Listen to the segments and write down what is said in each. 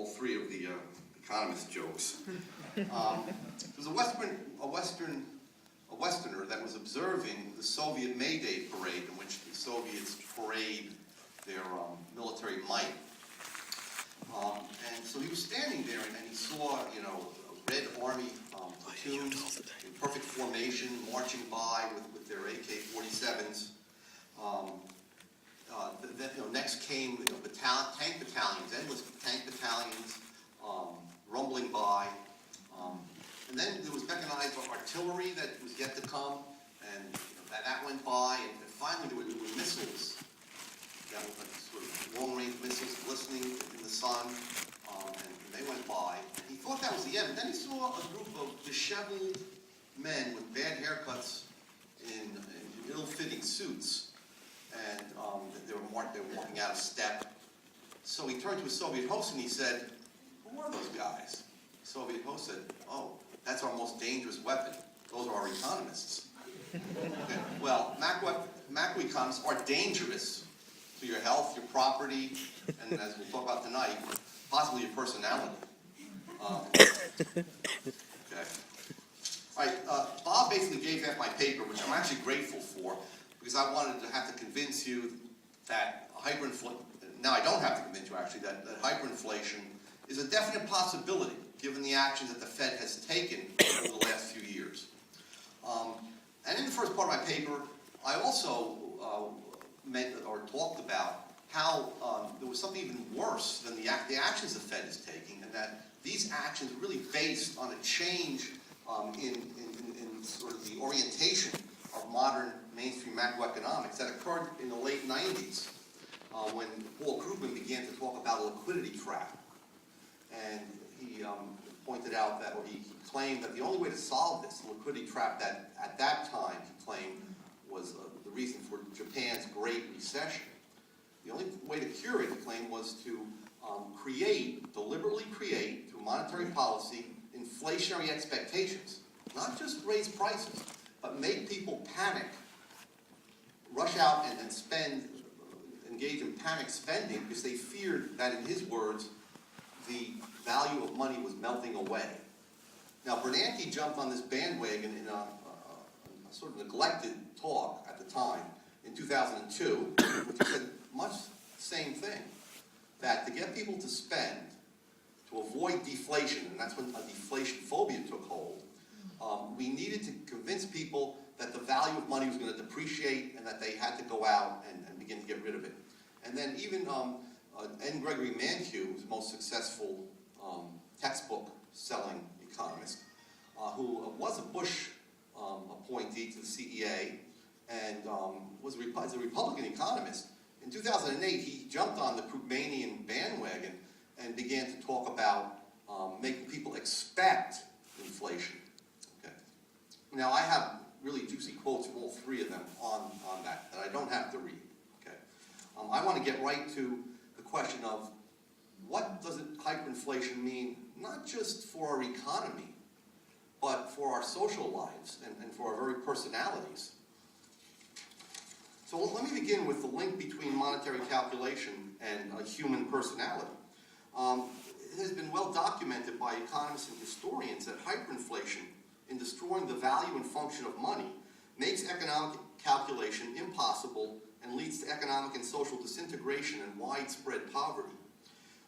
three of the economist jokes. There's a Westerner that was observing the Soviet May Day parade in which the Soviets parade their military might. And so he was standing there and he saw, Red Army platoons in perfect formation marching by with their AK-47s. Next came tank battalions, endless tank battalions, rumbling by. And then there was mechanized artillery that was yet to come, and that went by. And finally there were missiles, that were sort of long-range missiles glistening in the sun, and they went by. And he thought that was the end. But then he saw a group of disheveled men with bad haircuts in ill-fitting suits, and they were walking out of step. So he turned to his Soviet host and he said, "Who are those guys?" The Soviet host said, "Oh, that's our most dangerous weapon. Those are our economists." Okay. Well, macroeconomists are dangerous to your health, your property, and as we'll talk about tonight, possibly your personality. Okay. All right, Bob basically gave half my paper, which I'm actually grateful for, because I wanted to have to convince you that now I don't have to convince you actually, that hyperinflation is a definite possibility given the actions that the Fed has taken over the last few years. And in the first part of my paper, I also talked about how there was something even worse than the actions the Fed is taking, and that these actions are really based on a change in sort of the orientation of modern mainstream macroeconomics that occurred in the late 90s when Paul Krugman began to talk about a liquidity trap. And he pointed out that, or he claimed that the only way to solve this liquidity trap that at that time he claimed was the reason for Japan's Great Recession. The only way to cure it, he claimed, was to deliberately create, through monetary policy, inflationary expectations. Not just raise prices, but make people panic, rush out and engage in panic spending because they feared that, in his words, the value of money was melting away. Now, Bernanke jumped on this bandwagon in a sort of neglected talk at the time in 2002, which he said much the same thing, that to get people to spend, to avoid deflation, and that's when a deflation phobia took hold, we needed to convince people that the value of money was going to depreciate and that they had to go out and begin to get rid of it. And then even N. Gregory Mankiw, who's the most successful textbook-selling economist, who was a Bush appointee to the CEA and was a Republican economist. In 2008, he jumped on the Krugmanian bandwagon and began to talk about making people expect inflation. Okay. Now, I have really juicy quotes from all three of them on that I don't have to read. Okay. I want to get right to the question of what does hyperinflation mean, not just for our economy, but for our social lives and for our very personalities. So let me begin with the link between monetary calculation and a human personality. It has been well documented by economists and historians that hyperinflation, in destroying the value and function of money, makes economic calculation impossible and leads to economic and social disintegration and widespread poverty.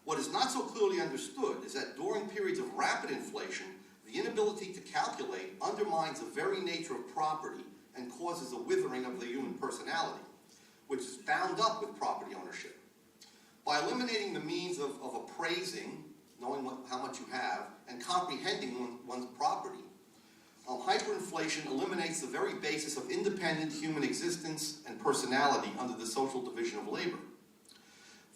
What is not so clearly understood is that during periods of rapid inflation, the inability to calculate undermines the very nature of property and causes a withering of the human personality, which is bound up with property ownership. By eliminating the means of appraising, knowing how much you have, and comprehending one's property, hyperinflation eliminates the very basis of independent human existence and personality under the social division of labor.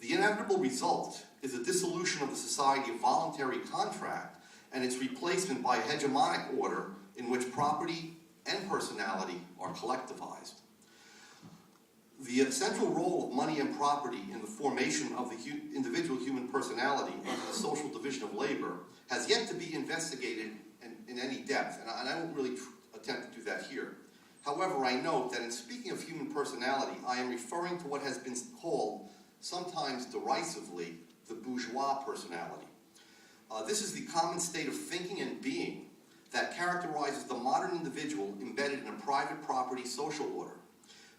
The inevitable result is a dissolution of the society of voluntary contract and its replacement by a hegemonic order in which property and personality are collectivized. The central role of money and property in the formation of the individual human personality under the social division of labor has yet to be investigated in any depth, and I won't really attempt to do that here. However, I note that in speaking of human personality, I am referring to what has been called, sometimes derisively, the bourgeois personality, This is the common state of thinking and being that characterizes the modern individual embedded in a private property social order.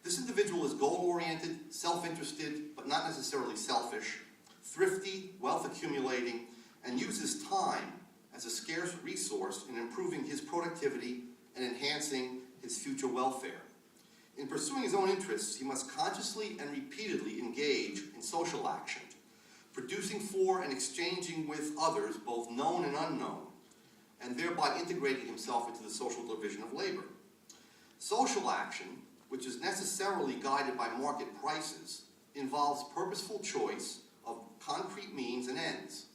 This individual is goal-oriented, self-interested, but not necessarily selfish, thrifty, wealth-accumulating, and uses time as a scarce resource in improving his productivity and enhancing his future welfare. In pursuing his own interests, he must consciously and repeatedly engage in social action, producing for and exchanging with others, both known and unknown, and thereby integrating himself into the social division of labor. Social action, which is necessarily guided by market prices, involves purposeful choice of concrete means and ends,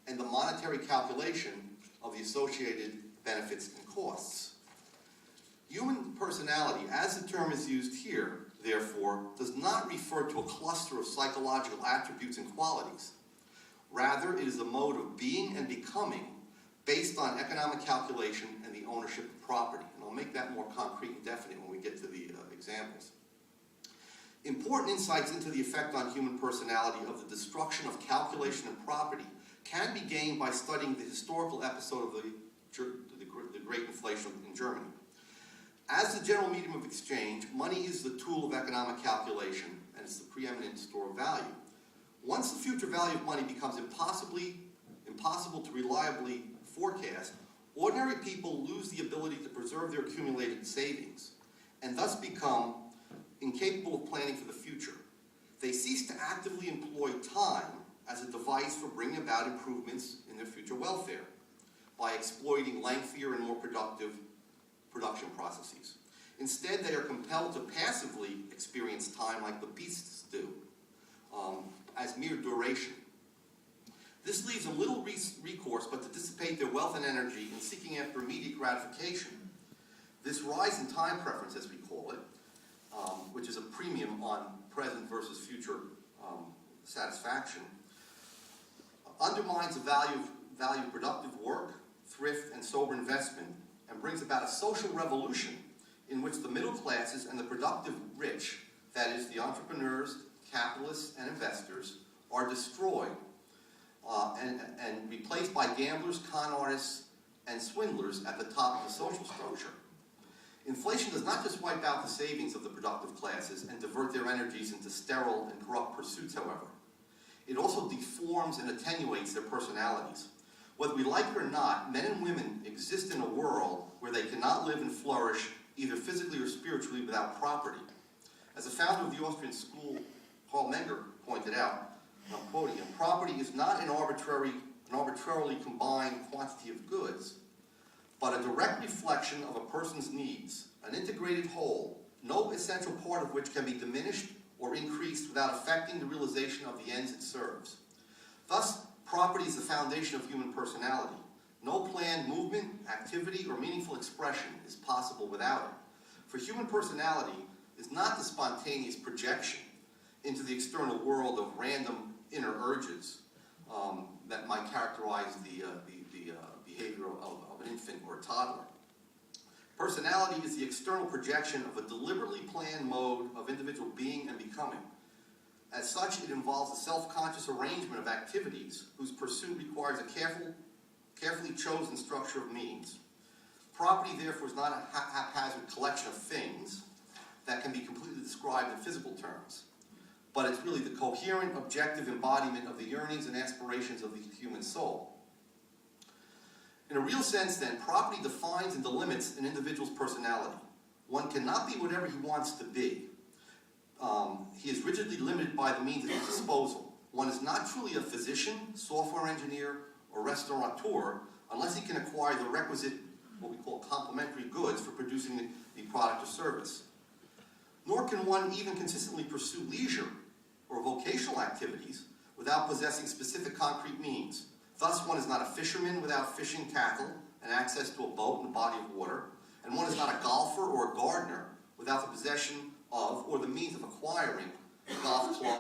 and the monetary calculation of the associated benefits and costs. Human personality, as the term is used here, therefore, does not refer to a cluster of psychological attributes and qualities. Rather, it is a mode of being and becoming based on economic calculation and the ownership of property. And I'll make that more concrete and definite when we get to the examples. Important insights into the effect on human personality of the destruction of calculation and property can be gained by studying the historical episode of the Great Inflation in Germany. As the general medium of exchange, money is the tool of economic calculation, and it's the preeminent store of value. Once the future value of money becomes impossible to reliably forecast, ordinary people lose the ability to preserve their accumulated savings, and thus become incapable of planning for the future. They cease to actively employ time as a device for bringing about improvements in their future welfare by exploiting lengthier and more productive production processes. Instead, they are compelled to passively experience time like the beasts do, as mere duration. This leaves them little recourse but to dissipate their wealth and energy in seeking after immediate gratification. This rise in time preference, as we call it, which is a premium on present versus future satisfaction, undermines the value of productive work, thrift, and sober investment, and brings about a social revolution in which the middle classes and the productive rich, that is, the entrepreneurs, capitalists, and investors, are destroyed and replaced by gamblers, con artists, and swindlers at the top of the social structure. Inflation does not just wipe out the savings of the productive classes and divert their energies into sterile and corrupt pursuits, however. It also deforms and attenuates their personalities. Whether we like it or not, men and women exist in a world where they cannot live and flourish either physically or spiritually without property. As the founder of the Austrian school, Paul Menger, pointed out, and I'm quoting him, property is not an arbitrarily combined quantity of goods, but a direct reflection of a person's needs, an integrated whole, no essential part of which can be diminished or increased without affecting the realization of the ends it serves. Thus, property is the foundation of human personality. No planned movement, activity, or meaningful expression is possible without it. For human personality is not the spontaneous projection into the external world of random inner urges that might characterize the behavior of an infant or a toddler. Personality is the external projection of a deliberately planned mode of individual being and becoming. As such, it involves a self-conscious arrangement of activities whose pursuit requires a carefully chosen structure of means. Property, therefore, is not a haphazard collection of things that can be completely described in physical terms, but it's really the coherent, objective embodiment of the yearnings and aspirations of the human soul. In a real sense, then, property defines and delimits an individual's personality. One cannot be whatever he wants to be. He is rigidly limited by the means at his disposal. One is not truly a physician, software engineer, or restaurateur unless he can acquire the requisite, what we call complementary goods for producing the product or service. Nor can one even consistently pursue leisure or vocational activities without possessing specific concrete means. Thus, one is not a fisherman without fishing tackle and access to a boat and a body of water, and one is not a golfer or a gardener without the possession of or the means of acquiring a golf club